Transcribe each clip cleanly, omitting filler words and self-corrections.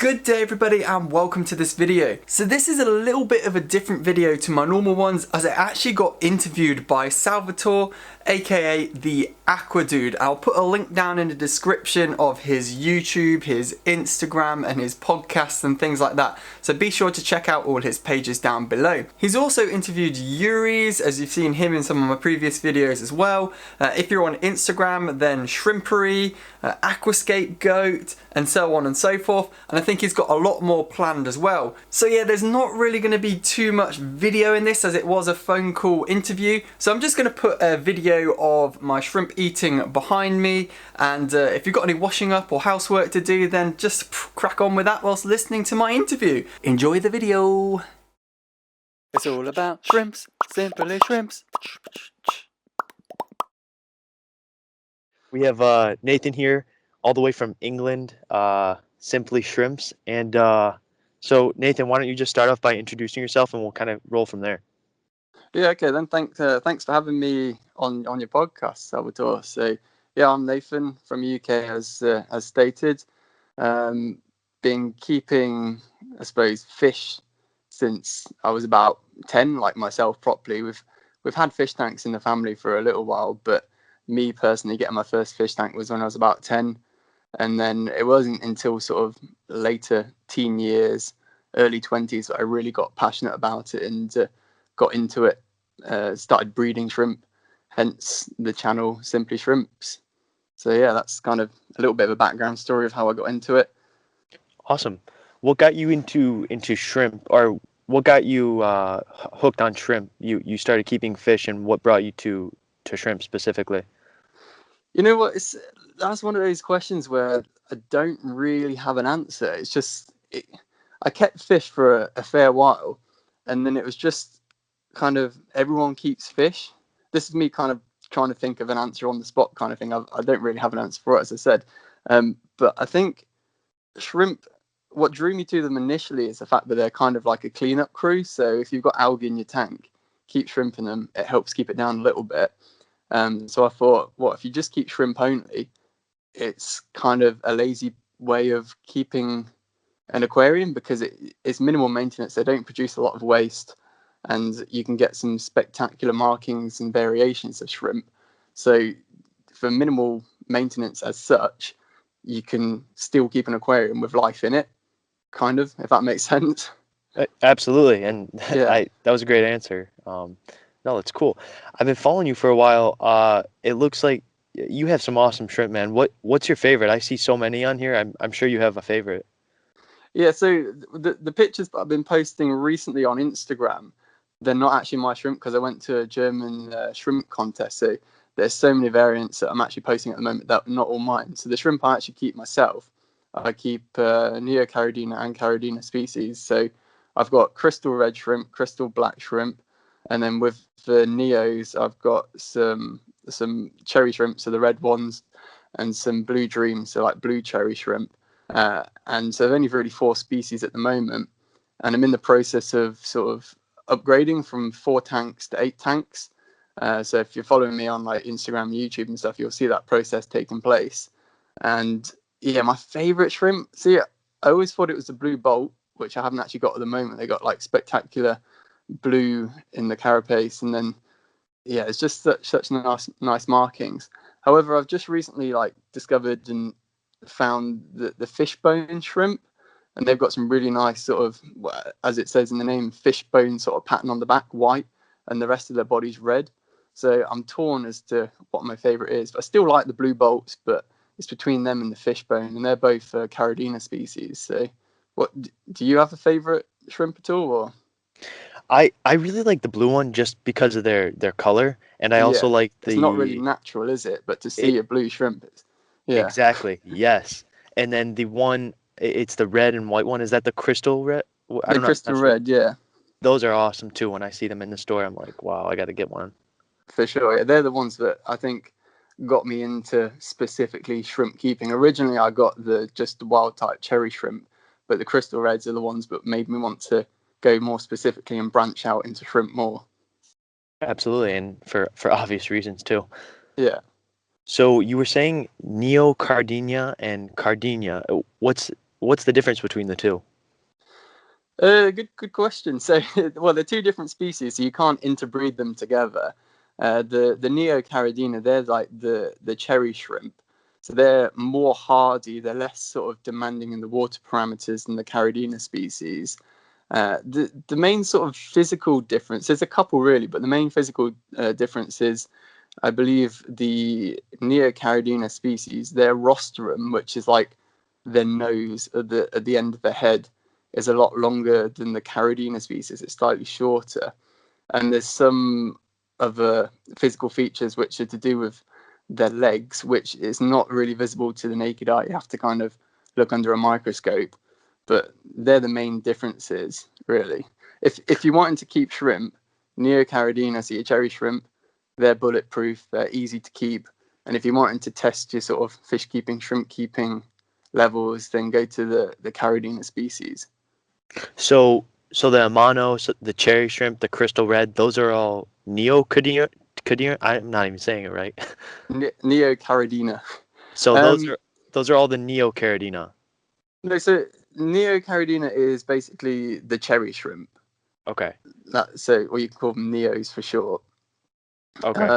Good day everybody and welcome to this video. So this is a little bit of a different video to my normal ones as I actually got interviewed by Salvatore, aka TheAquaDude. I'll put a link down in the description of his YouTube, his Instagram and his podcasts and things like that. So be sure to check out all his pages down below. He's also interviewed Yuri's, as you've seen him in some of my previous videos as well. If you're on Instagram, then Shrimpery, Aquascape Goat, and so on and so forth. And I think he's got a lot more planned as well. So yeah, there's not really going to be too much video in this as it was a phone call interview. So I'm just going to put a video of my shrimp eating behind me. And if you've got any washing up or housework to do, then just crack on with that whilst listening to my interview. Enjoy the video. It's all about shrimps, simply shrimps. We have Nathan here, all the way from England, Simply Shrimps. And so, Nathan, why don't you just start off by introducing yourself, and we'll kind of roll from there. Yeah, okay then. Thanks for having me on your podcast, Salvatore. So yeah, I'm Nathan from UK, as stated. Been keeping, I suppose, fish since I was about 10, like myself properly. We've had fish tanks in the family for a little while, but me personally getting my first fish tank was when I was about 10. And then it wasn't until sort of later teen years, early 20s, that I really got passionate about it and got into it. Started breeding shrimp, hence the channel Simply Shrimps. So yeah, that's kind of a little bit of a background story of how I got into it. Awesome. What got you into shrimp, or what got you hooked on shrimp? You started keeping fish, and what brought you to shrimp specifically? You know what? That's one of those questions where I don't really have an answer. It's just I kept fish for a fair while, and then it was just kind of everyone keeps fish. This is me kind of trying to think of an answer on the spot kind of thing. I don't really have an answer for it, as I said. But I think shrimp, what drew me to them initially is the fact that they're kind of like a cleanup crew. So if you've got algae in your tank, keep shrimping them. It helps keep it down a little bit. So I thought, what if you just keep shrimp only? It's kind of a lazy way of keeping an aquarium because it's minimal maintenance. They don't produce a lot of waste, and you can get some spectacular markings and variations of shrimp. So for minimal maintenance as such, you can still keep an aquarium with life in it, kind of, if that makes sense. Absolutely, and Yeah. that was a great answer. No, that's cool. I've been following you for a while. It looks like you have some awesome shrimp, man. What's your favorite? I see so many on here. I'm sure you have a favorite. Yeah, so the pictures that I've been posting recently on Instagram, they're not actually my shrimp because I went to a German shrimp contest. So there's so many variants that I'm actually posting at the moment that are not all mine. So the shrimp I actually keep myself, I keep Neocaridina and Caridina species. So I've got crystal red shrimp, crystal black shrimp, and then with the Neos, I've got some cherry shrimp, so the red ones, and some blue dreams, so like blue cherry shrimp. And so I've only really 4 species at the moment, and I'm in the process of sort of upgrading from 4 tanks to 8 tanks. So if you're following me on like Instagram, YouTube and stuff, you'll see that process taking place. And yeah, my favorite shrimp, see, I always thought it was the blue bolt, which I haven't actually got at the moment. They got like spectacular blue in the carapace, and then yeah, it's just such nice markings. However, I've just recently like discovered and found the fishbone shrimp, and they've got some really nice sort of, as it says in the name, fishbone sort of pattern on the back, white, and the rest of their body's red. So I'm torn as to what my favorite is. But I still like the blue bolts, but it's between them and the fishbone, and they're both Caridina species. So, what do you have a favorite shrimp at all? Or I really like the blue one just because of their color, and I yeah, also like it's not really the natural, is it? But to it see a blue shrimp, yeah, exactly, yes. And then the one, it's the red and white one. Is that the crystal red? I the don't know. I'm crystal not sure. red, yeah. Those are awesome too. When I see them in the store, I'm like, wow, I got to get one. For sure, yeah, they're the ones that I think got me into specifically shrimp keeping. Originally, I got just the wild type cherry shrimp, but the crystal reds are the ones that made me want to go more specifically and branch out into shrimp more. Absolutely, and for obvious reasons too. Yeah. So you were saying Neocaridina and Caridina. what's the difference between the two? Good question. So, well, they're two different species, so you can't interbreed them together. The Neocaridina, they're like the cherry shrimp, so they're more hardy. They're less sort of demanding in the water parameters than the Caridina species. The main sort of physical difference, there's a couple really, but the main physical difference is, I believe, the Neocaridina species, their rostrum, which is like their nose at the end of the head, is a lot longer than the Caridina species. It's slightly shorter. And there's some other physical features which are to do with their legs, which is not really visible to the naked eye. You have to kind of look under a microscope. But they're the main differences, really. If you wanted to keep shrimp, Neocaridina, so your cherry shrimp, they're bulletproof, they're easy to keep. And if you wanted to test your sort of fish keeping, shrimp keeping levels, then go to the Caridina species. So the Amano, so the cherry shrimp, the crystal red, those are all Neocaridina. I'm not even saying it right. Neocaridina. So those are all the Neocaridina. No, so Neocaridina is basically the cherry shrimp. Okay. So, or you can call them Neos for short. Okay.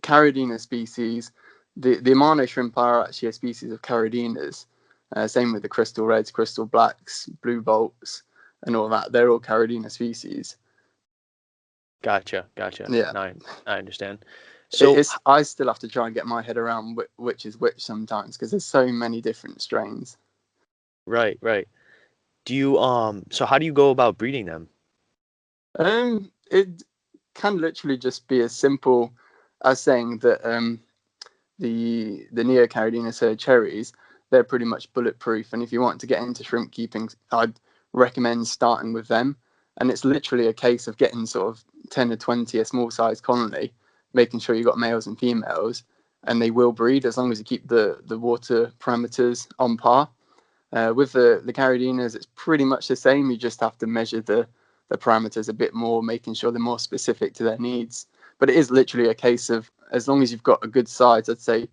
Caridina species, the Amano shrimp are actually a species of Caridinas. Same with the crystal reds, crystal blacks, blue bolts, and all that. They're all Caridina species. Gotcha. Yeah. Now I understand. So I still have to try and get my head around which is which sometimes, because there's so many different strains. right. Do you so how do you go about breeding them? It can literally just be as simple as saying that the Neocaridina, so cherries, they're pretty much bulletproof. And if you want to get into shrimp keeping, I'd recommend starting with them. And it's literally a case of getting sort of 10 or 20, a small size colony, making sure you've got males and females, and they will breed as long as you keep the water parameters on par. With the Caridinas, it's pretty much the same. You just have to measure the parameters a bit more, making sure they're more specific to their needs. But it is literally a case of, as long as you've got a good size, I'd say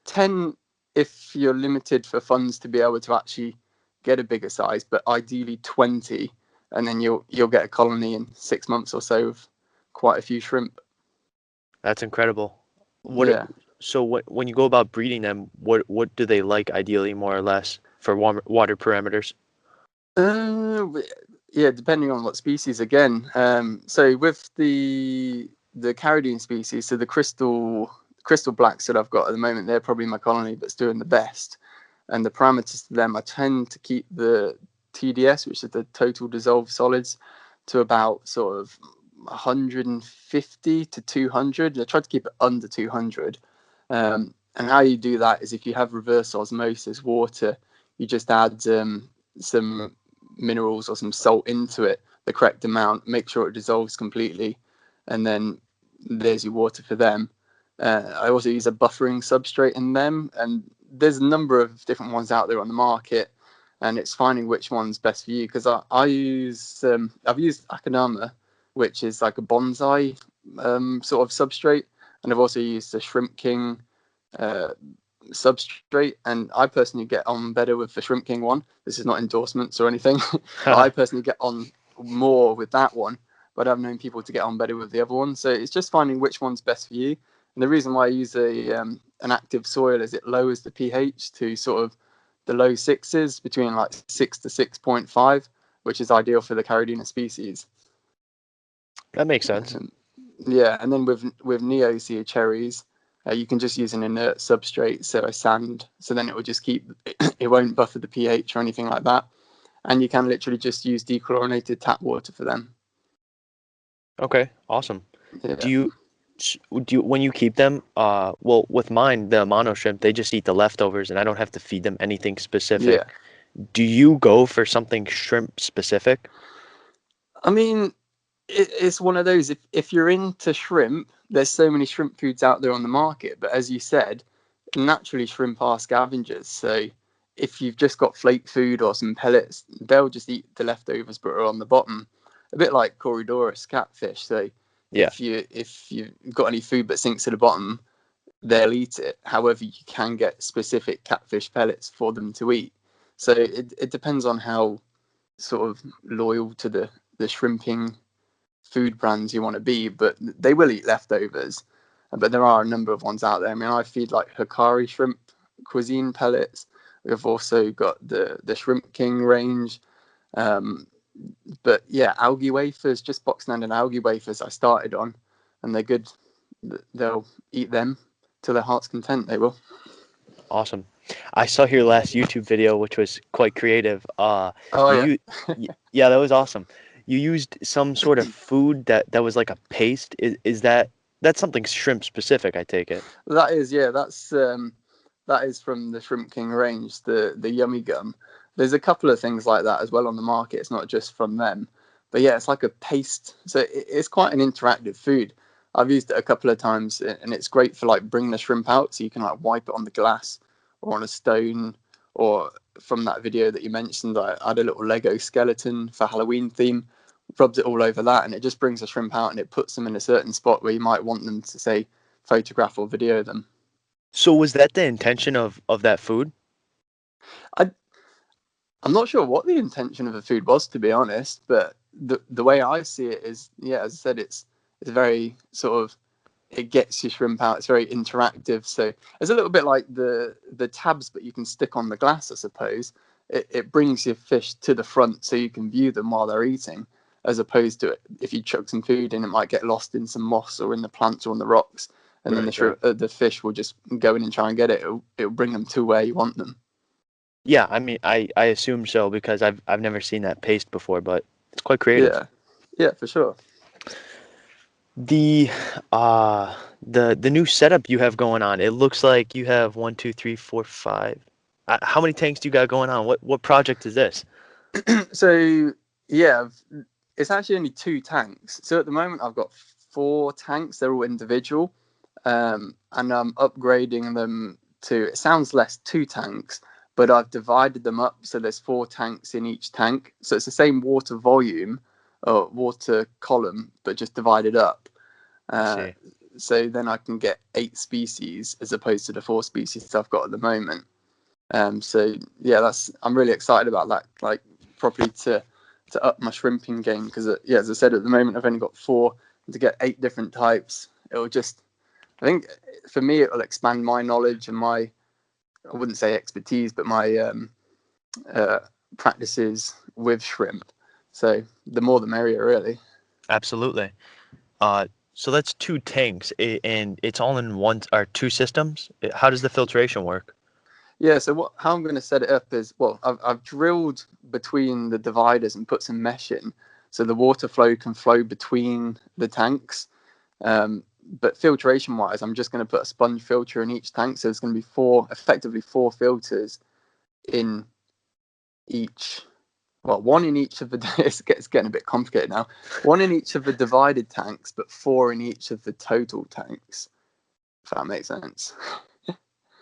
10 if you're limited for funds to be able to actually get a bigger size, but ideally 20, and then you'll get a colony in 6 months or so of quite a few shrimp. That's incredible. Yeah. So when you go about breeding them, what do they like ideally, more or less, for water parameters? Yeah, depending on what species again. So with the Caridine species, so the crystal blacks that I've got at the moment, they're probably my colony that's doing the best. And the parameters to them, I tend to keep the TDS, which is the total dissolved solids, to about sort of 150 to 200. I try to keep it under 200. And how you do that is if you have reverse osmosis water, you just add some minerals or some salt into it, the correct amount, make sure it dissolves completely, and then there's your water for them. I also use a buffering substrate in them, and there's a number of different ones out there on the market, and it's finding which one's best for you. Because I've used Akadama, which is like a bonsai sort of substrate, and I've also used the Shrimp King substrate, and I personally get on better with the Shrimp King one. This is not endorsements or anything, but I personally get on more with that one, but I've known people to get on better with the other one. So it's just finding which one's best for you. And the reason why I use an active soil is it lowers the pH to sort of the low sixes, between like 6 to 6.5, which is ideal for the Caridina species. That makes sense. Yeah, and then with Neosia cherries, you can just use an inert substrate, so a sand, so then it will just keep, it won't buffer the pH or anything like that. And you can literally just use dechlorinated tap water for them. Okay, awesome. Yeah. Do you when you keep them, well, with mine, the mono shrimp, they just eat the leftovers and I don't have to feed them anything specific. Yeah. Do you go for something shrimp specific? I mean, it's one of those, if you're into shrimp, there's so many shrimp foods out there on the market, but as you said, naturally shrimp are scavengers. So if you've just got flake food or some pellets, they'll just eat the leftovers but are on the bottom, a bit like Corydoras catfish. So Yeah. if you've got any food that sinks to the bottom, they'll eat it. However, you can get specific catfish pellets for them to eat. So it depends on how sort of loyal to the shrimping food brands you want to be, but they will eat leftovers. But there are a number of ones out there. I mean, I feed like Hikari shrimp cuisine pellets. We've also got the Shrimp King range. But yeah, algae wafers, just box standard algae wafers I started on, and they're good. They'll eat them to their heart's content. They will. Awesome. I saw your last YouTube video, which was quite creative. Oh yeah. Yeah, that was awesome. You used some sort of food that was like a paste. Is that's something shrimp specific, I take it. That is, yeah, that is from the Shrimp King range, the yummy gum. There's a couple of things like that as well on the market. It's not just from them, but yeah, it's like a paste. So it's quite an interactive food. I've used it a couple of times, and it's great for like bringing the shrimp out, so you can like wipe it on the glass or on a stone. Or from that video that you mentioned, I had a little Lego skeleton for Halloween theme, rubs it all over that, and it just brings the shrimp out and it puts them in a certain spot where you might want them to say photograph or video them. So was that the intention of that food? I I'm not sure what the intention of the food was, to be honest, but the way I see it is, yeah, as I said, it's very sort of, it gets your shrimp out. It's very interactive, so it's a little bit like the tabs, but you can stick on the glass, I suppose. It brings your fish to the front so you can view them while they're eating, as opposed to if you chuck some food in, it might get lost in some moss or in the plants or on the rocks, and then the fish will just go in and try and get it. It'll bring them to where you want them. Yeah, I mean, I assume so because I've never seen that paste before, but it's quite creative. Yeah, yeah, for sure. The the new setup you have going on, it looks like you have one, two, three, four, five. How many tanks do you got going on? What project is this? So yeah, it's actually only two tanks. So at the moment, I've got four tanks. They're all individual, and I'm upgrading them to. It sounds less, two tanks, but I've divided them up so there's four tanks in each tank. So it's the same water volume or water column, but just divided up. I Uh, see. so then I can get 8 species as opposed to the 4 species I've got at the moment. So yeah, I'm really excited about that. Like properly to up my shrimping game because yeah, as I said, at the moment I've only got four. And to get 8 different types, it'll just, I think for me it'll expand my knowledge and my, I wouldn't say expertise, but my uh, practices with shrimp. So the more the merrier, really. Absolutely. So that's two tanks, and it's all in one or two systems. How does the filtration work? Yeah, so how I'm going to set it up is, well, I've drilled between the dividers and put some mesh in, so the water flow can flow between the tanks. But filtration wise, I'm just going to put a sponge filter in each tank, so there's going to be effectively four filters in each. Well, one in each of the. It's getting a bit complicated now. One in each of the divided tanks, but four in each of the total tanks. If that makes sense.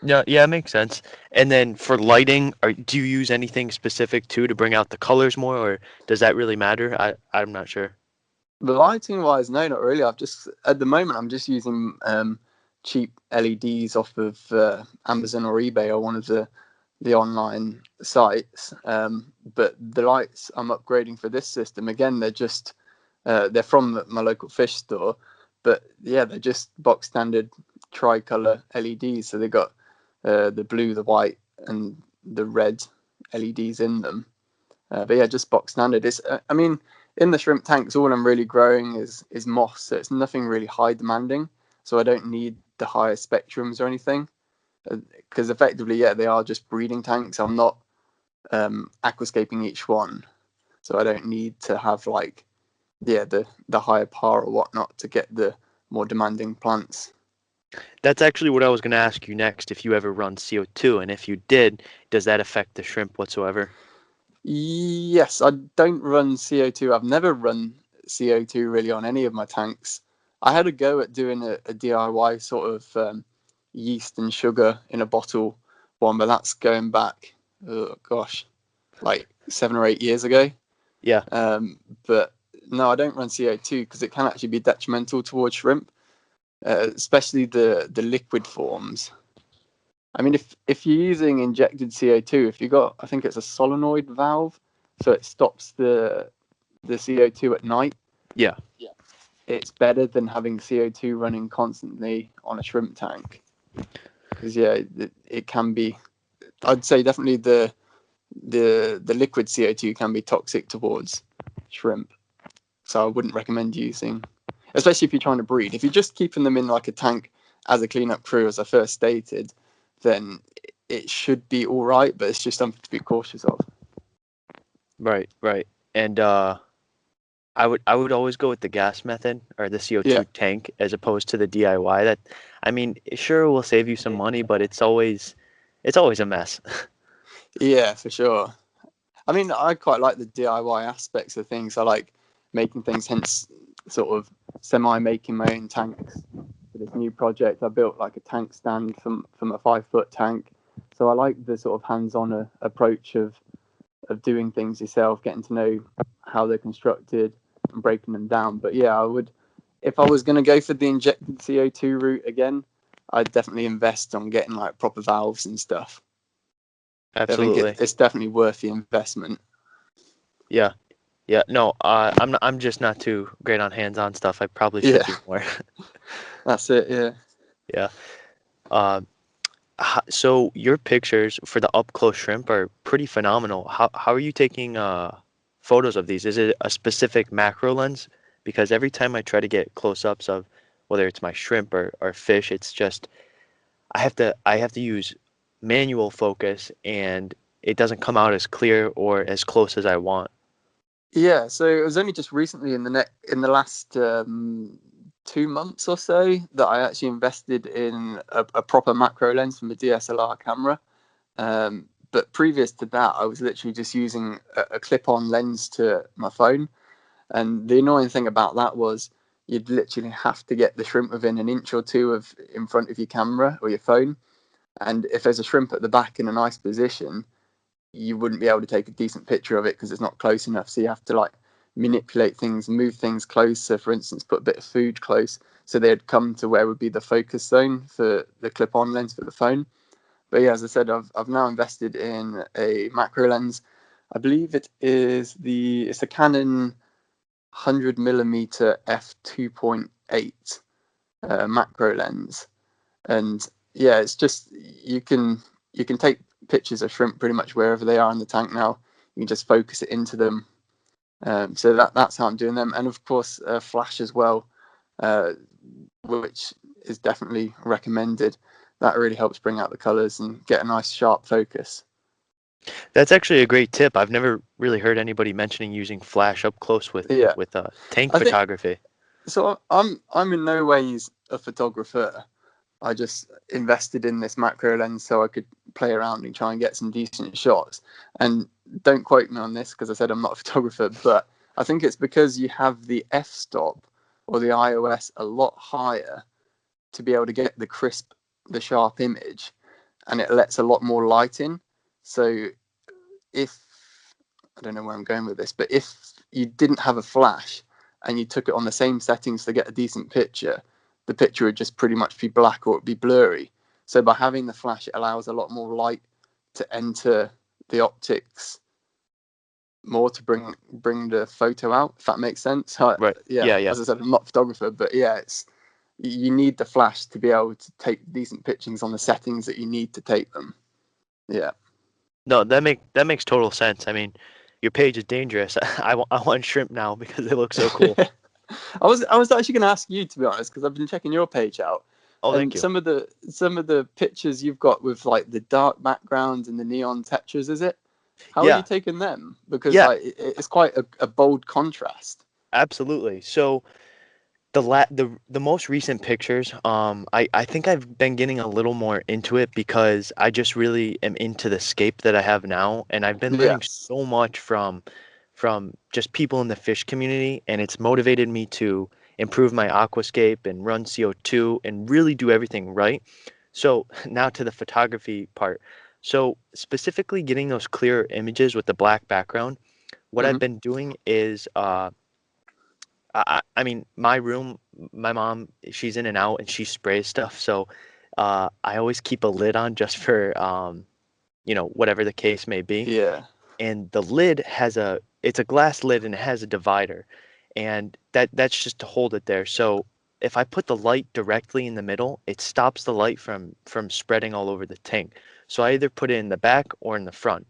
Yeah, yeah, it makes sense. And then for lighting, do you use anything specific too to bring out the colors more, or does that really matter? I'm not sure. The lighting wise, no, not really. I've just at the moment I'm just using cheap LEDs off of Amazon or eBay or one of the online sites. But the lights I'm upgrading for this system again, they're from my local fish store, but yeah, they're just box standard tricolor LEDs. So they've got the blue, the white, and the red LEDs in them. But yeah, just box standard. I mean, in the shrimp tanks, all I'm really growing is moss, so it's nothing really high demanding. So I don't need the higher spectrums or anything, because effectively, yeah, they are just breeding tanks. I'm not aquascaping each one, so I don't need to have like, yeah, the higher par or whatnot to get the more demanding plants. That's actually what I was going to ask you next, if you ever run CO2, and if you did, does that affect the shrimp whatsoever? Yes, I don't run CO2. I've never run CO2 really on any of my tanks. I had a go at doing a DIY sort of yeast and sugar in a bottle one, but that's going back, oh gosh, like 7 or 8 years ago. Yeah. But no, I don't run CO2 because it can actually be detrimental towards shrimp, especially the liquid forms. I mean, if you're using injected CO2, if you got, I think it's a solenoid valve, so it stops the CO2 at night. Yeah. It's better than having CO2 running constantly on a shrimp tank, because yeah, it can be. I'd say definitely the liquid CO2 can be toxic towards shrimp, so I wouldn't recommend using, especially if you're trying to breed. If you're just keeping them in like a tank as a cleanup crew, as I first stated, then it should be all right, but it's just something to be cautious of. Right, right. And I would always go with the gas method or the CO2 Yeah, tank as opposed to the DIY. That I mean, it sure will save you some money, but it's always a mess. yeah, for sure. I mean, I quite like the DIY aspects of things. I like making things, hence sort of semi-making my own tanks. For this new project, I built like a tank stand from a 5 foot tank. So I like the sort of hands-on approach of doing things yourself, getting to know how they're constructed and breaking them down. But yeah, I would, if I was going to go for the injected CO2 route again, I'd definitely invest on getting like proper valves and stuff. I think Absolutely. it's definitely worth the investment. Yeah. Yeah. No, I'm just not too great on hands-on stuff. I probably should Yeah, be more. that's it. Yeah. Yeah. Uh, so your pictures for the up close shrimp are pretty phenomenal. How are you taking photos of these? Is it a specific macro lens? Because every time I try to get close-ups of whether it's my shrimp or fish, it's just I have to use manual focus and it doesn't come out as clear or as close as I want. Yeah, so it was only just recently in the last 2 months or so that I actually invested in a proper macro lens from a DSLR camera. But previous to that, I was literally just using a clip-on lens to my phone. And the annoying thing about that was you'd literally have to get the shrimp within an inch or two of in front of your camera or your phone. And if there's a shrimp at the back in a nice position, you wouldn't be able to take a decent picture of it because it's not close enough. So you have to like manipulate things, move things closer. For instance, put a bit of food close so they'd come to where would be the focus zone for the clip-on lens for the phone. But yeah, as I said, I've now invested in a macro lens. I believe it's a Canon 100mm f2.8 macro lens, and yeah, it's just you can take pictures of shrimp pretty much wherever they are in the tank now. You can just focus it into them. So that's how I'm doing them, and of course, flash as well, uh, which is definitely recommended. That really helps bring out the colors and get a nice sharp focus. That's actually a great tip. I've never really heard anybody mentioning using flash up close Yeah, with tank I think photography. so. I'm in no ways a photographer. I just invested in this macro lens so I could play around and try and get some decent shots. And don't quote me on this because I said I'm not a photographer, but I think it's because you have the f-stop or the iOS a lot higher to be able to get the crisp, the sharp image, and it lets a lot more light in. So if I don't know where I'm going with this, but if you didn't have a flash and you took it on the same settings to get a decent picture, the picture would just pretty much be black or it'd be blurry. So by having the flash, it allows a lot more light to enter the optics more to bring the photo out, if that makes sense. Right. Yeah, Yeah, yeah. as I said, I'm not a photographer, but yeah, it's you need the flash to be able to take decent pictures on the settings that you need to take them. Yeah. No, that makes total sense. I mean, your page is dangerous. I want shrimp now because they look so cool. I was actually going to ask you to be honest because I've been checking your page out, Oh, thank and you. some of the pictures you've got with like the dark backgrounds and the neon textures, is it? How are you Yeah. taking them? Because Yeah, like it's quite a bold contrast. absolutely. So the most recent pictures, I think I've been getting a little more into it because I just really am into the scape that I have now, and I've been Yeah. learning so much from just people in the fish community, and it's motivated me to improve my aquascape and run CO2 and really do everything right. So now to the photography part. So specifically getting those clear images with the black background, what I've Hmm. been doing is I mean, my room, my mom, she's in and out and she sprays stuff. So I always keep a lid on just for whatever the case may be. Yeah. And the lid it's a glass lid and it has a divider, and that's just to hold it there. So if I put the light directly in the middle, it stops the light from spreading all over the tank. So I either put it in the back or in the front.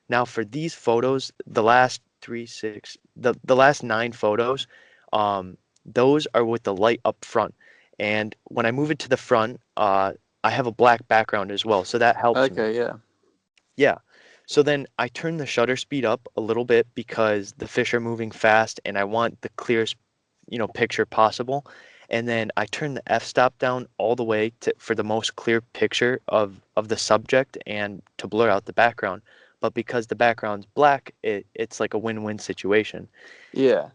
Now for these photos, the last the last 9 photos, those are with the light up front. And when I move it to the front, I have a black background as well, so that helps me. Okay. Yeah. Yeah. So then I turn the shutter speed up a little bit because the fish are moving fast and I want the clearest, picture possible. And then I turn the f-stop down all the way for the most clear picture of the subject and to blur out the background. But because the background's black, it's like a win-win situation. Yeah.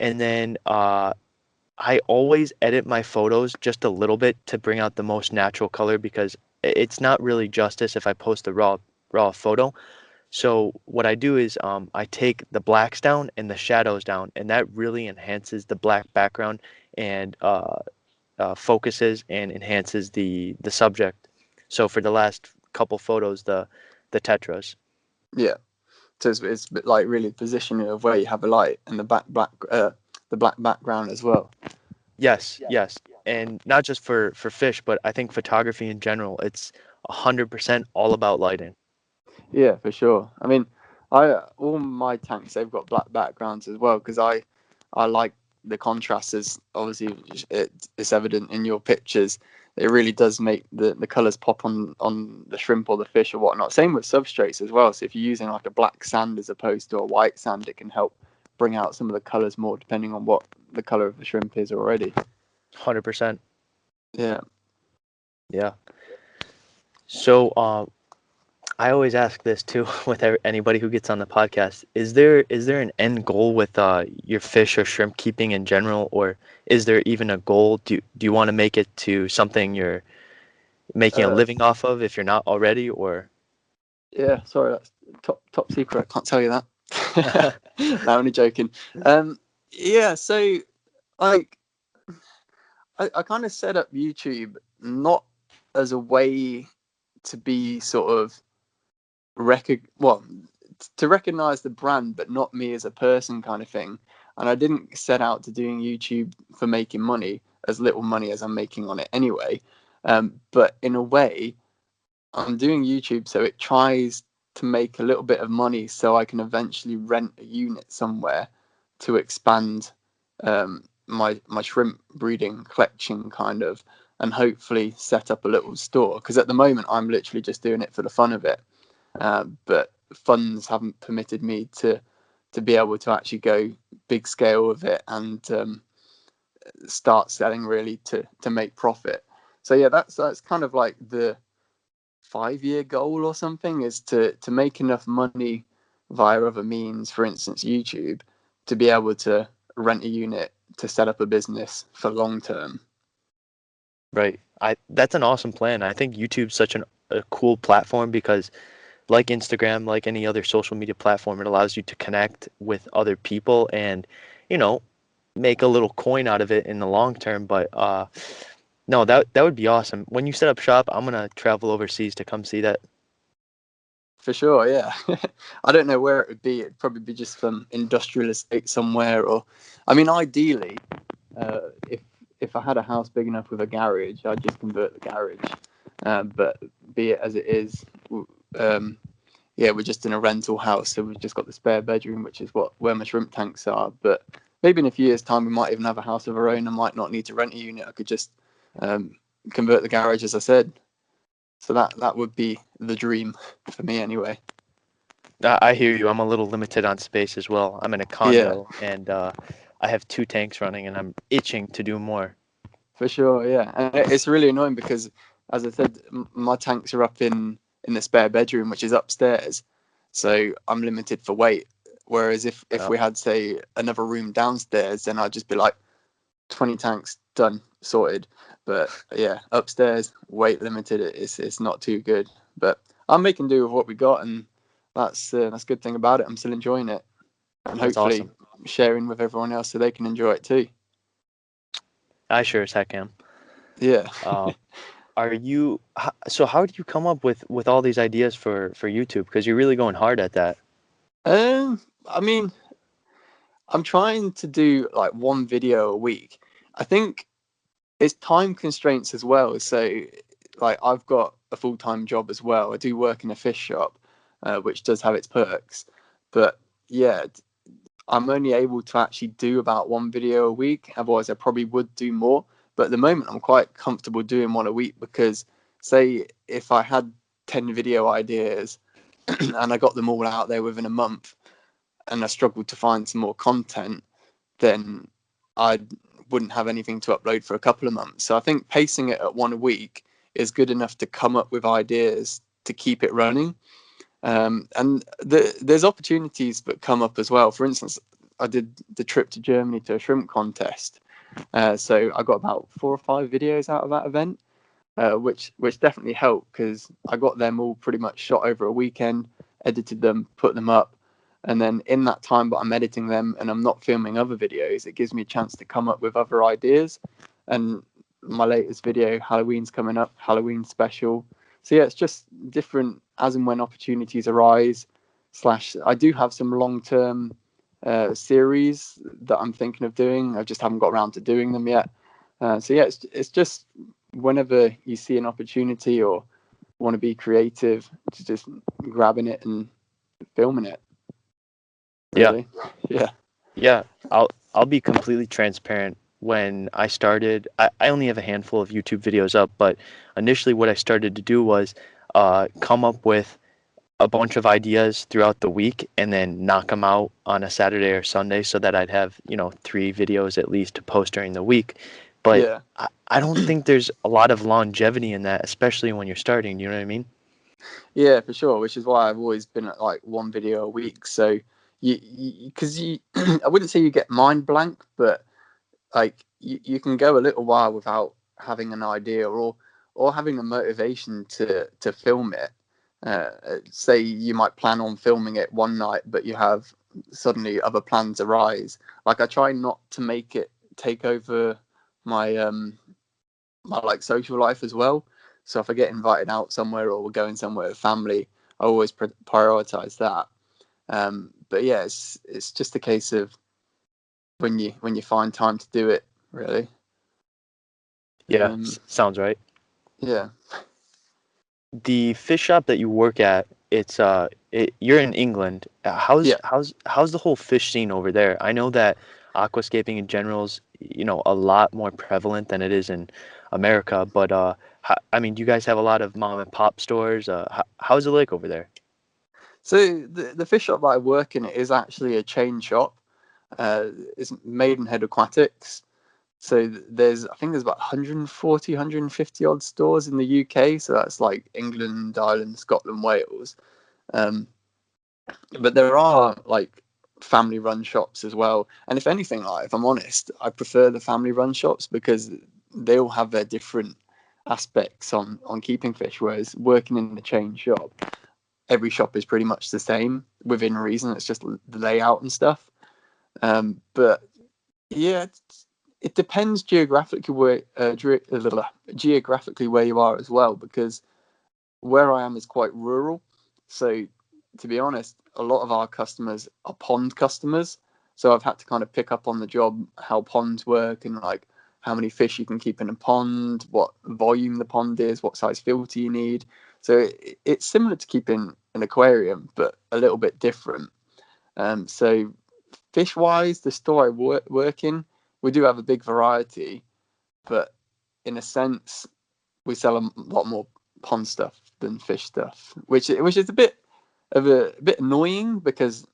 And then I always edit my photos just a little bit to bring out the most natural color because it's not really justice if I post a raw photo. So what I do is I take the blacks down and the shadows down, and that really enhances the black background and focuses and enhances the subject. So for the last couple photos, the tetras. Yeah. So it's like really positioning of where you have a light and the black background as well. Yes, yes, and not just for fish, but I think photography in general. It's 100% all about lighting. Yeah, for sure. I mean, I all my tanks they've got black backgrounds as well because I like the contrast. As obviously it's evident in your pictures. It really does make the colors pop on the shrimp or the fish or whatnot. Same with substrates as well. So if you're using like a black sand as opposed to a white sand, it can help bring out some of the colors more depending on what the color of the shrimp is already. 100%. Yeah. Yeah. So, I always ask this too with anybody who gets on the podcast. Is there an end goal with your fish or shrimp keeping in general, or is there even a goal? Do you want to make it to something you're making a Uh, living off of if you're not already, or? yeah. Sorry, that's top secret. I can't tell you that. No, only joking. Yeah. So like I kind of set up YouTube not as a way to be sort of to recognize the brand, but not me as a person kind of thing. And I didn't set out to doing YouTube for making money, as little money as I'm making on it anyway. But in a way, I'm doing YouTube so it tries to make a little bit of money so I can eventually rent a unit somewhere to expand my shrimp breeding collection kind of, and hopefully set up a little store, because at the moment I'm literally just doing it for the fun of it. But funds haven't permitted me to be able to actually go big scale with it and start selling really to make profit. So yeah, that's kind of like the 5-year goal or something, is to make enough money via other means, for instance YouTube, to be able to rent a unit to set up a business for long term. Right. That's an awesome plan. I think YouTube's such a cool platform because like Instagram, like any other social media platform, it allows you to connect with other people and, you know, make a little coin out of it in the long term. But no, that would be awesome. When you set up shop, I'm gonna travel overseas to come see that. For sure, yeah. I don't know where it would be. It'd probably be just some industrial estate somewhere, or I mean ideally, if I had a house big enough with a garage, I'd just convert the garage. But be it as it is, um, yeah, we're just in a rental house, so we've just got the spare bedroom, which is where my shrimp tanks are. But maybe in a few years' time, we might even have a house of our own. I might not need to rent a unit. I could just um, convert the garage, as I said. So that would be the dream for me, anyway. I hear you. I'm a little limited on space as well. I'm in a Yeah, condo and I have 2 tanks running and I'm itching to do more. for sure. Yeah, and it's really annoying because, as I said, my tanks are up in the spare bedroom, which is upstairs. So I'm limited for weight. Whereas if Uh, we had, say, another room downstairs, then I'd just be like 20 tanks done, sorted. But yeah, upstairs, weight limited. It's not too good. But I'm making do with what we got, and that's a good thing about it. I'm still enjoying it, and that's hopefully awesome. sharing with everyone else so they can enjoy it too. I sure as heck am. Yeah. Uh, So how do you come up with all these ideas for YouTube? Because you're really going hard at that. I mean, I'm trying to do like one video a week. I think it's time constraints as well. So, like, I've got a full-time job as well. I do work in a fish shop, which does have its perks. But yeah, I'm only able to actually do about one video a week. Otherwise, I probably would do more. But at the moment, I'm quite comfortable doing one a week because, say, if I had 10 video ideas and I got them all out there within a month and I struggled to find some more content, then I wouldn't have anything to upload for a couple of months. So I think pacing it at one a week is good enough to come up with ideas to keep it running. And there's opportunities that come up as well. For instance, I did the trip to Germany to a shrimp contest. So I got about 4 or 5 videos out of that event, which definitely helped because I got them all pretty much shot over a weekend, edited them, put them up. And then in that time that I'm editing them and I'm not filming other videos, it gives me a chance to come up with other ideas. And my latest video, Halloween's coming up, Halloween special. So yeah, it's just different as and when opportunities arise. Slash, I do have some long-term series that I'm thinking of doing. I just haven't got around to doing them yet. So yeah, it's just whenever you see an opportunity or want to be creative, just grabbing it and filming it. Yeah. Really, yeah, Yeah, I'll be completely transparent. When I started, I only have a handful of YouTube videos up, but initially what I started to do was come up with a bunch of ideas throughout the week and then knock them out on a Saturday or Sunday so that I'd have, 3 videos at least to post during the week. But yeah, I don't think there's a lot of longevity in that, especially when you're starting. Do you know what I mean? yeah, for sure. Which is why I've always been at like one video a week. So because I wouldn't say you get mind blank, but like you can go a little while without having an idea or having a motivation to film it. Say you might plan on filming it one night, but you have suddenly other plans arise. Like I try not to make it take over my my like social life as well. So if I get invited out somewhere or we're going somewhere with family, I always prioritize that. But yeah, it's just a case of when you find time to do it, really. Yeah, Um, sounds right. yeah. The fish shop that you work at, you're in England. How's Yeah. how's how's the whole fish scene over there? I know that aquascaping in general is, a lot more prevalent than it is in America, but I mean, do you guys have a lot of mom and pop stores? How's it like over there? So the fish shop that I work in is actually a chain shop. It's Maidenhead Aquatics. So I think there's about 140, 150 odd stores in the UK. So that's like England, Ireland, Scotland, Wales. Um, but there are like family run shops as well. And if anything, like if I'm honest, I prefer the family run shops because they all have their different aspects on keeping fish. Whereas working in the chain shop, every shop is pretty much the same within reason. It's just the layout and stuff. But yeah, it depends geographically where you are as well, because where I am is quite rural. So to be honest, a lot of our customers are pond customers. So I've had to kind of pick up on the job how ponds work and like how many fish you can keep in a pond, what volume the pond is, what size filter you need. So it's similar to keeping an aquarium, but a little bit different. So fish wise, the store I work in, we do have a big variety, but in a sense, we sell a lot more pond stuff than fish stuff, which is a bit annoying because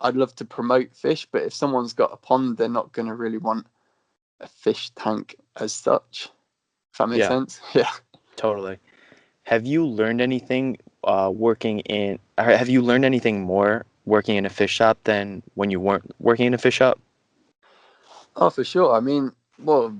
I'd love to promote fish, but if someone's got a pond, they're not going to really want a fish tank as such. If that makes Yeah, sense, yeah. totally. Have you learned anything have you learned anything more working in a fish shop than when you weren't working in a fish shop? Oh, for sure. I mean, well,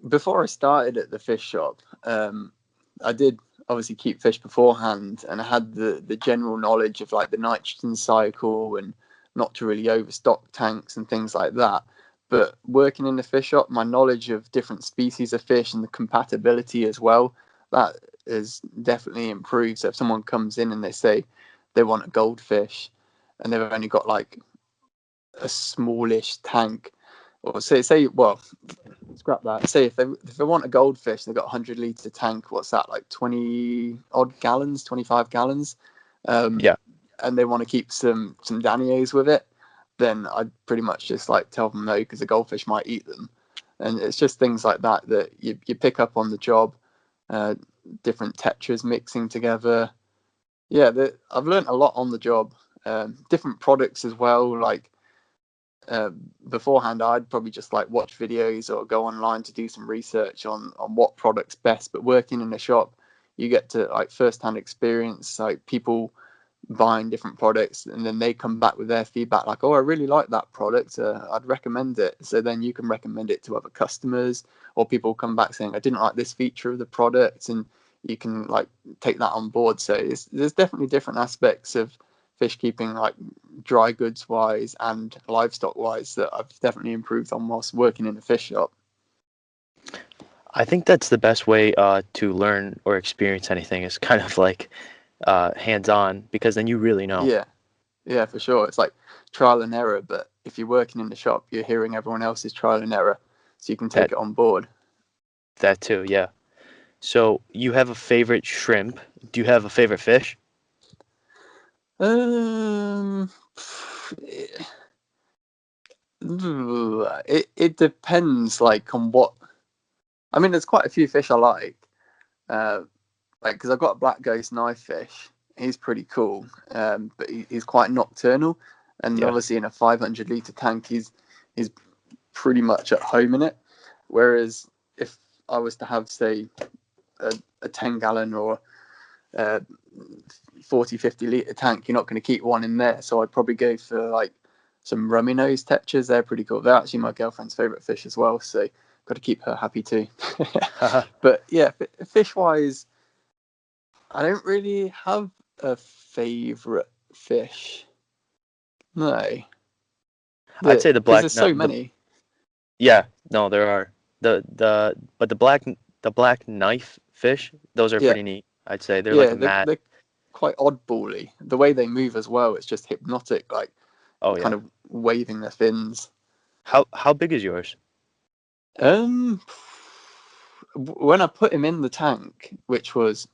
before I started at the fish shop, I did obviously keep fish beforehand, and I had the general knowledge of like the nitrogen cycle and not to really overstock tanks and things like that. But working in the fish shop, my knowledge of different species of fish and the compatibility as well, that is definitely improved. So if someone comes in and they say they want a goldfish and they've only got like a smallish tank, or say well, scrap that. Say if they want a goldfish, they've got a 100 litre tank. What's that, like 20 odd gallons, 25 gallons? Yeah. And they want to keep some danios with it, then I'd pretty much just like tell them no, because the goldfish might eat them. And it's just things like that you pick up on the job. Different tetras mixing together. Yeah, I've learned a lot on the job. Different products as well. Like beforehand, I'd probably just like watch videos or go online to do some research on what product's best. But working in a shop, you get to like first-hand experience, like people buying different products, and then they come back with their feedback like, oh, I really like that product, I'd recommend it. So then you can recommend it to other customers, or people come back saying I didn't like this feature of the product, and you can like take that on board. So there's definitely different aspects of fish keeping, like dry goods wise and livestock wise, that I've definitely improved on whilst working in a fish shop. I think that's the best way to learn or experience anything, is kind of like hands-on, because then you really know. Yeah, for sure. It's like trial and error, but if you're working in the shop, you're hearing everyone else's trial and error, so you can take it on board. That too, yeah. So you have a favorite shrimp. Do you have a favorite fish? Um, it depends, like on what. I mean, there's quite a few fish I like because I've got a black ghost knife fish. He's pretty cool, but he's quite nocturnal, and Yeah. obviously in a 500 litre tank, he's pretty much at home in it. Whereas if I was to have, say, a 10 gallon or 40-50 litre tank, you're not going to keep one in there. So I'd probably go for like some rummy nose tetras. They're pretty cool. They're actually my girlfriend's favourite fish as well, so got to keep her happy too. But yeah, fish wise, I don't really have a favourite fish. No. I'd say the Because black. there's No, so many. yeah, no, there are but the black knife fish. Those are Yeah, pretty neat. I'd say they're like yeah, a mat. they're quite oddbally. The way they move as well, it's just hypnotic, like Oh kind yeah. of waving their fins. How big is yours? Um, when I put him in the tank, which was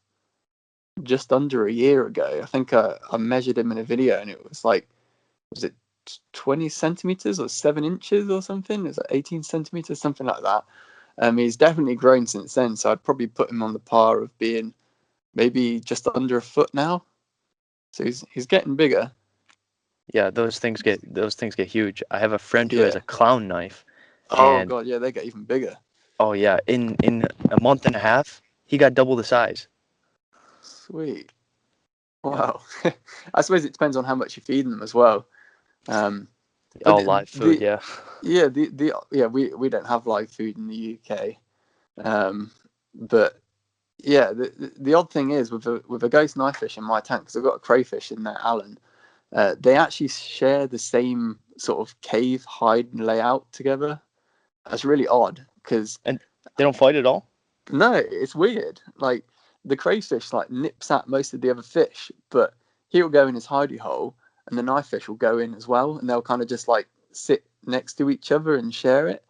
just under a year ago, I think I measured him in a video, and it was like, was it 20 centimeters or 7 inches or something? Is it 18 centimeters, something like that? He's definitely grown since then, so I'd probably put him on the par of being maybe just under a foot now. So he's getting bigger. Yeah, those things get huge. I have a friend who has Yeah. a clown knife, Oh and god, yeah, they get even bigger. oh yeah, in a month and a half, he got double the size. Sweet. Yeah. Wow. I suppose it depends on how much you're feeding them as well. Um, but All live food, yeah. we don't have live food in the UK. But yeah, the odd thing is with a ghost knife fish in my tank, because I've got a crayfish in there, Alan. They actually share the same sort of cave hide layout together. That's really odd because And they don't fight at all? no, it's weird. Like the crayfish like nips at most of the other fish, but he'll go in his hidey hole, and the knife fish will go in as well, and they'll kind of just like sit next to each other and share it,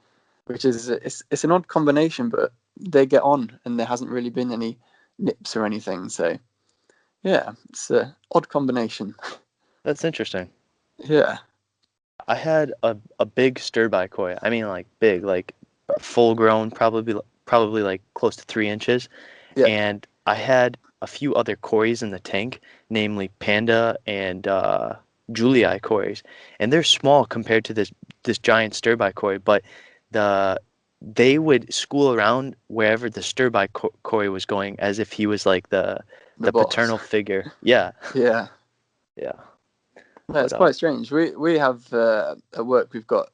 which is it's an odd combination, but they get on, and there hasn't really been any nips or anything. So yeah, it's an odd combination. That's interesting. Yeah, I had a big stir-by koi. I mean, like big, like full grown, probably like close to 3 inches. yeah, And I had a few other koris in the tank, namely Panda and Julii koris, and they're small compared to this giant stir-by koi, but the they would school around wherever the stir-by koi was going, as if he was like the the the boss. paternal figure. Yeah, Yeah. yeah. No, But it's quite strange. We have at work, we've got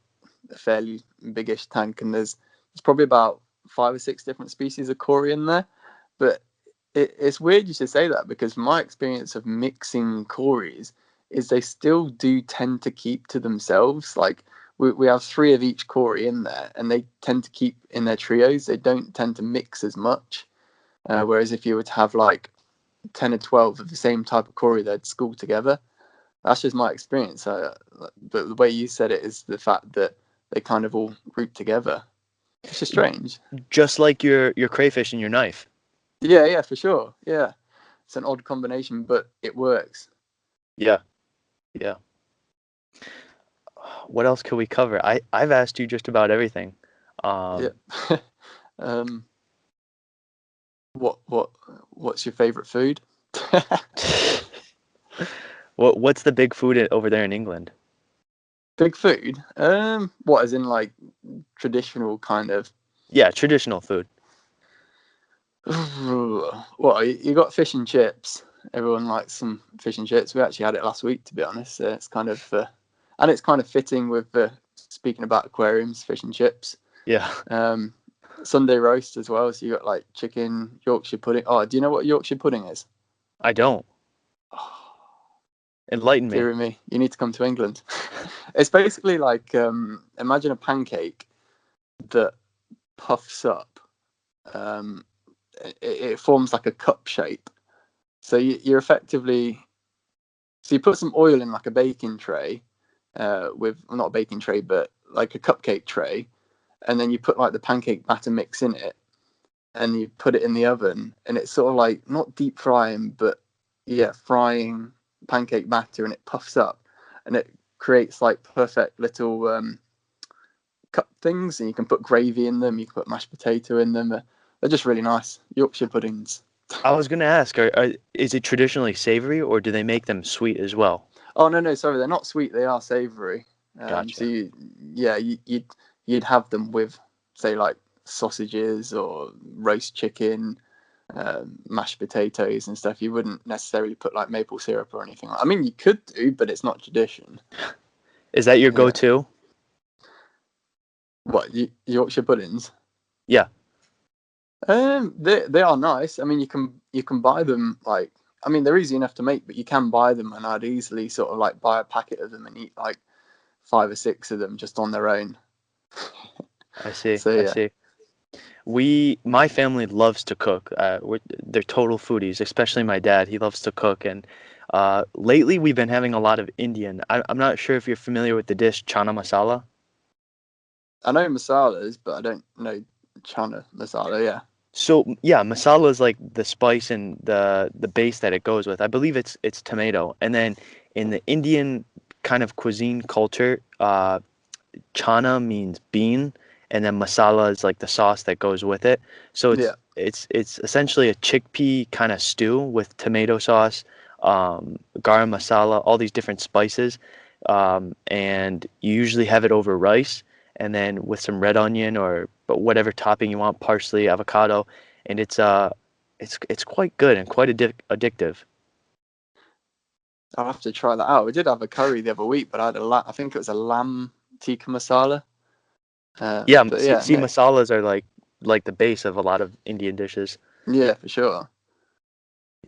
a fairly biggish tank, and there's probably about 5 or 6 different species of cory in there. But it's weird you should say that, because my experience of mixing cories is they still do tend to keep to themselves. Like we have three of each Cory in there, and they tend to keep in their trios. They don't tend to mix as much. Whereas if you were to have like 10 or 12 of the same type of Cory, they'd school together. That's just my experience. But the way you said it is the fact that they kind of all group together. It's just strange. Just like your crayfish and your knife. Yeah, for sure. Yeah. It's an odd combination, but it works. Yeah. What else could we cover? I've asked you just about everything. Yeah. What's your favorite food? What's the big food over there in England? Big food? What, as in like traditional kind of? Yeah, traditional food. Well, you got fish and chips. Everyone likes some fish and chips. We actually had it last week, to be honest. It's kind of, and it's kind of fitting with speaking about aquariums, fish and chips. Yeah. Sunday roast as well. So you got like chicken, Yorkshire pudding. Oh, do you know what Yorkshire pudding is? I don't. Enlighten me. Dear me, you need to come to England. It's basically like imagine a pancake that puffs up. It forms like a cup shape. So you're effectively, so you put some oil in like a baking tray, with not a baking tray, but like a cupcake tray, and then you put like the pancake batter mix in it, and you put it in the oven, and it's sort of like not deep frying, but frying pancake batter, and it puffs up, and it creates like perfect little cup things, and you can put gravy in them, you can put mashed potato in them. They're just really nice Yorkshire puddings. I was going to ask, is it traditionally savory or do they make them sweet as well? Oh no, sorry, they're not sweet. They are savoury. Gotcha. So you'd have them with, say, like sausages or roast chicken, mashed potatoes and stuff. You wouldn't necessarily put like maple syrup or anything. I mean, you could do, but it's not tradition. Is that your go-to? What, Yorkshire puddings? Yeah. They are nice. I mean, you can buy them like. I mean, they're easy enough to make, but you can buy them, and I'd easily sort of like buy a packet of them and eat like 5 or 6 of them just on their own. I see. So, yeah. I see. My family loves to cook. They're total foodies, especially my dad. He loves to cook, and lately we've been having a lot of Indian. I'm not sure if you're familiar with the dish chana masala. I know masalas, but I don't know chana masala. Yeah. So yeah, masala is like the spice and the base that it goes with. I believe it's tomato, and then in the Indian kind of cuisine culture, chana means bean, and then masala is like the sauce that goes with it. So it's essentially a chickpea kind of stew with tomato sauce, garam masala, all these different spices, and you usually have it over rice, and then with some red onion or whatever topping you want, parsley, avocado, and it's quite good and quite addictive. I'll have to try that out. We did have a curry the other week, but I had I think it was a lamb tikka masala. Yeah, But see, masalas are like the base of a lot of Indian dishes. yeah, for sure.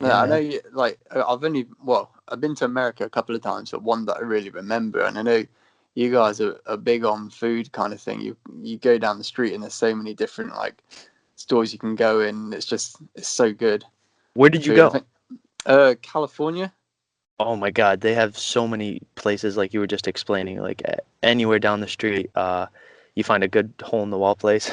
Yeah, I man. know. Like, I've been to America a couple of times, but one that I really remember, and I know you guys are big on food kind of thing. You go down the street and there's so many different like stores you can go in. It's so good. Where did you Food. I go? think California. Oh my God, they have so many places like you were just explaining. Like anywhere down the street, you find a good hole in the wall place.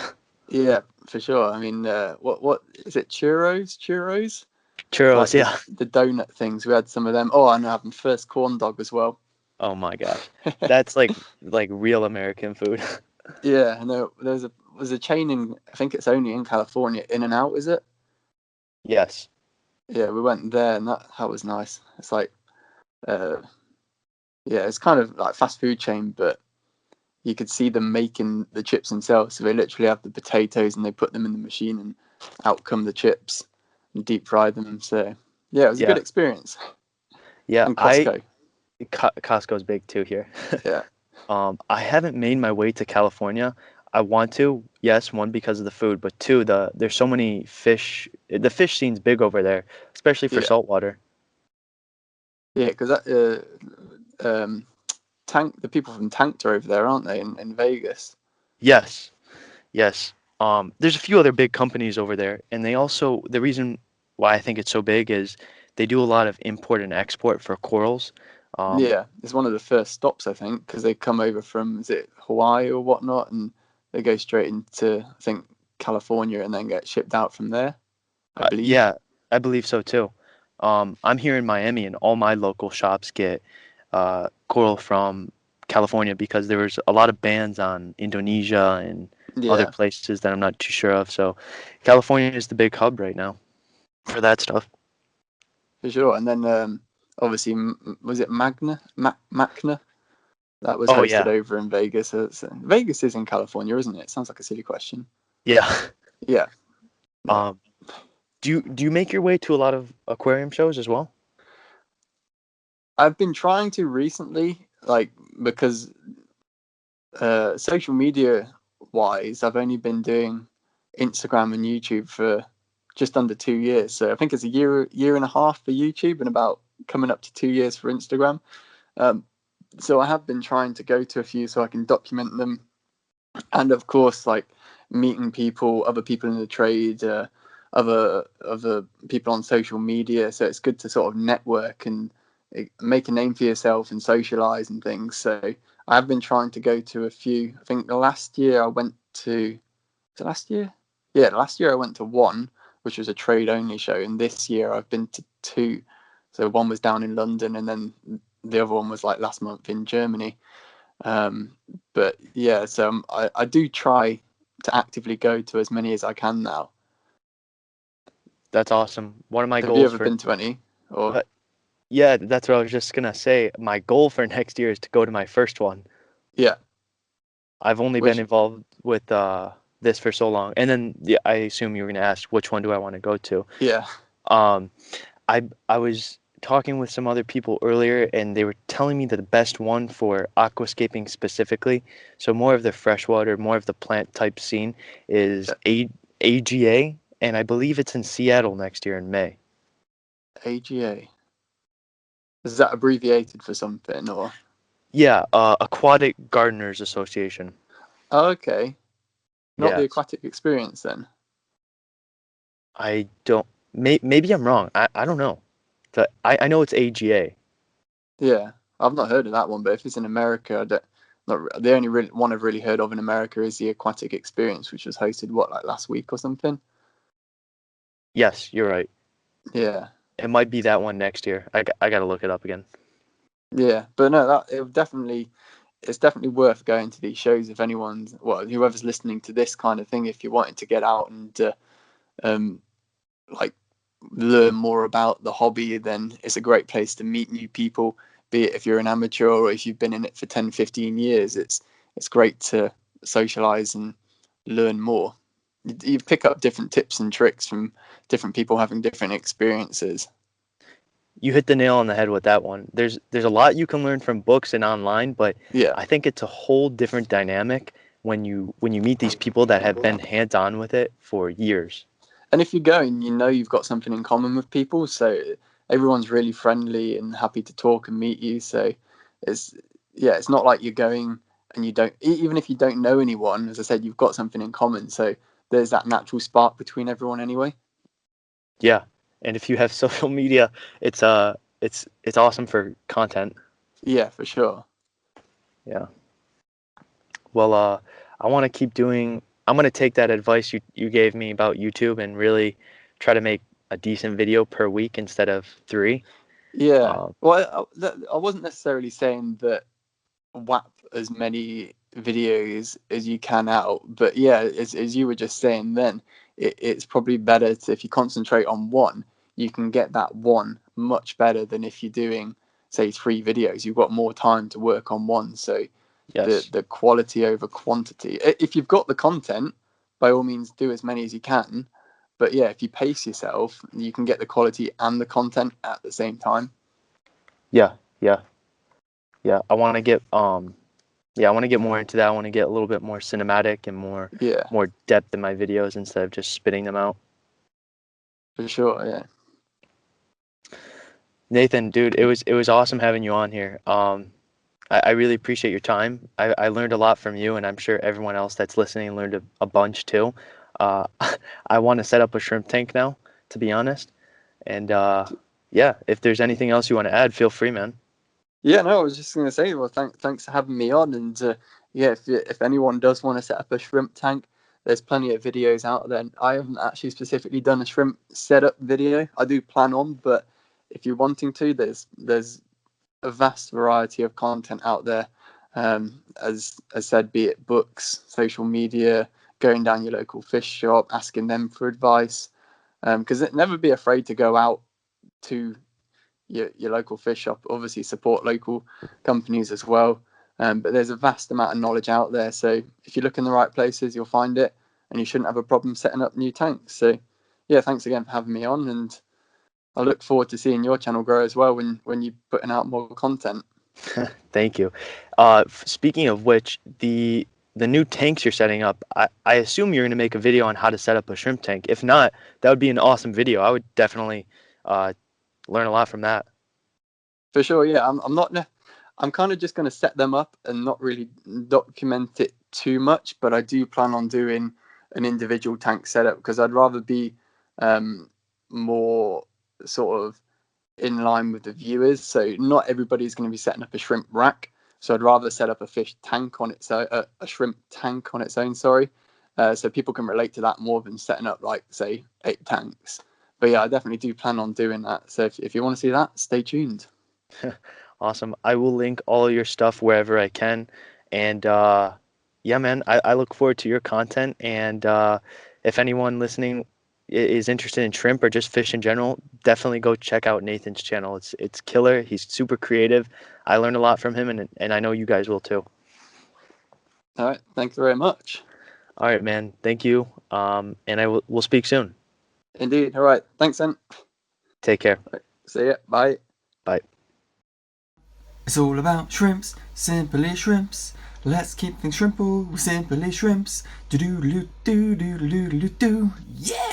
Yeah, for sure. I mean, what is it? Churros. Like Churros, yeah. the donut things. We had some of them. Oh, and I had first corn dog as well. Oh my gosh, that's like real American food. Yeah, I know. There's a chain in. I think it's only in California. In and Out, is it? Yes. Yeah, we went there, and that was nice. It's like, uh, yeah, it's kind of like fast food chain, but you could see them making the chips themselves. So they literally have the potatoes and they put them in the machine, and out come the chips and deep fry them. So yeah, it was a good Yeah. experience. Yeah. And Costco. Costco's big too here. Yeah. I haven't made my way to California. I want to, yes, one because of the food, but two, there's so many fish. The fish scene's big over there, especially for Yeah. saltwater. Yeah, because the people from Tanked are over there, aren't they, in Vegas? Yes, yes. There's a few other big companies over there, and they also the reason why I think it's so big is they do a lot of import and export for corals. Um, Yeah, it's one of the first stops, I think, because they come over from, is it Hawaii or whatnot, and they go straight into, I think, California and then get shipped out from there, I believe. yeah, I believe so too. I'm here in Miami, and all my local shops get coral from California because there was a lot of bans on Indonesia and other Yeah, places that I'm not too sure of. So California is the big hub right now for that stuff. for sure. And then obviously, was it Macna? That was Oh hosted yeah, over in Vegas. Vegas is in California, isn't it? Sounds like a silly question. yeah. Yeah, yeah. Um, do you make your way to a lot of aquarium shows as well? I've been trying to recently, like, because social media wise, I've only been doing Instagram and YouTube for just under 2 years. So I think it's a year and a half for YouTube, and about coming up to 2 years for Instagram. Um, so I have been trying to go to a few so I can document them, and of course, like meeting people, other people in the trade, other people on social media. So it's good to sort of network and make a name for yourself and socialize and things. So I've been trying to go to a few. I think last year I went to. Was it last year? Yeah, last year I went to one, which was a trade only show, and this year I've been to two. So one was down in London, and then the other one was like last month in Germany. Um, but yeah, so I do try to actively go to as many as I can now. That's awesome. One of my Have you goals ever for been to any? Or uh, yeah, that's what I was just gonna say. My goal for next year is to go to my first one. yeah, I've only been which involved with this for so long. And then yeah, I assume you were gonna ask which one do I want to go to. yeah, Um, I was talking with some other people earlier, and they were telling me that the best one for aquascaping specifically, so more of the freshwater, more of the plant type scene, is yeah, AGA, and I believe it's in Seattle next year in May. AGA. Is that abbreviated for something or? Yeah, Aquatic Gardeners Association. Oh, okay, not the Yeah, aquatic experience then. I don't. Maybe I'm wrong. I don't know. But I know it's AGA. Yeah, I've not heard of that one, but if it's in America, I don't. Not the only one I've really heard of in America is the aquatic experience, which was hosted like last week or something. Yes, you're right. Yeah, It might be that one next year. I gotta look it up again. yeah, but no, it's definitely worth going to these shows if anyone's, well, whoever's listening to this kind of thing, if you're wanting to get out and um like learn more about the hobby, then it's a great place to meet new people, be it if you're an amateur or if you've been in it for 10, 15 years. It's great to socialize and learn more. You pick up different tips and tricks from different people having different experiences. You hit the nail on the head with that one. There's a lot you can learn from books and online, but Yeah, I think it's a whole different dynamic when you meet these people that have been hands-on with it for years. and if you're going, you've got something in common with people, so everyone's really friendly and happy to talk and meet you. So it's yeah, it's not like you're going and you don't, even if you don't know anyone, as I said, you've got something in common, so there's that natural spark between everyone anyway. Yeah. And if you have social media, it's awesome for content. Yeah, for sure. Yeah. Well, I want to keep doing. I'm gonna take that advice you gave me about YouTube and really try to make a decent video per week instead of three. Yeah, Um, well, I wasn't necessarily saying that whap as many videos as you can out, but yeah, as you were just saying then, it's probably better to, if you concentrate on one, you can get that one much better than if you're doing, say, 3 videos. You've got more time to work on one, so yes. the quality over quantity. If you've got the content, by all means do as many as you can, but yeah, if you pace yourself, you can get the quality and the content at the same time. Yeah. Yeah. Yeah. I want to get more into that. I want to get a little bit more cinematic and Yeah, more depth in my videos instead of just spitting them out. for sure. Yeah, Nathan, dude, it was awesome having you on here. I really appreciate your time. I learned a lot from you, and I'm sure everyone else that's listening learned a bunch too. Uh, I want to set up a shrimp tank now, to be honest. And yeah, if there's anything else you want to add, feel free, man. Yeah, no, I was just going to say, well, thanks for having me on. And yeah, if anyone does want to set up a shrimp tank, there's plenty of videos out there. I haven't actually specifically done a shrimp setup video. I do plan on, but if you're wanting to, there's a vast variety of content out there. As said, be it books, social media, going down your local fish shop, asking them for advice. Because never be afraid to go out to your local fish shop. Obviously, support local companies as well. But there's a vast amount of knowledge out there. So if you look in the right places, you'll find it, and you shouldn't have a problem setting up new tanks. So yeah, thanks again for having me on, and I look forward to seeing your channel grow as well when you're putting out more content. Thank you. Speaking of which, the new tanks you're setting up, I assume you're going to make a video on how to set up a shrimp tank. If not, that would be an awesome video. I would definitely learn a lot from that. For sure, yeah. I'm kind of just going to set them up and not really document it too much, but I do plan on doing an individual tank setup because I'd rather be more sort of in line with the viewers. So not everybody's going to be setting up a shrimp rack. So I'd rather set up a fish tank on its own, a shrimp tank on its own. Sorry, so people can relate to that more than setting up like say 8 tanks. But yeah, I definitely do plan on doing that. So if you want to see that, stay tuned. Awesome. I will link all of your stuff wherever I can. And yeah, man, I look forward to your content. And if anyone listening is interested in shrimp or just fish in general, definitely go check out Nathan's channel. It's killer. He's super creative. I learned a lot from him, and I know you guys will too. All right. Thanks very much. All right, man. Thank you. And we'll speak soon. Indeed. All right. Thanks, then. Take care. Right. See ya. Bye. Bye. It's all about shrimps, simply shrimps. Let's keep things shrimple with simply shrimps. Do do do do do do do do. Yeah!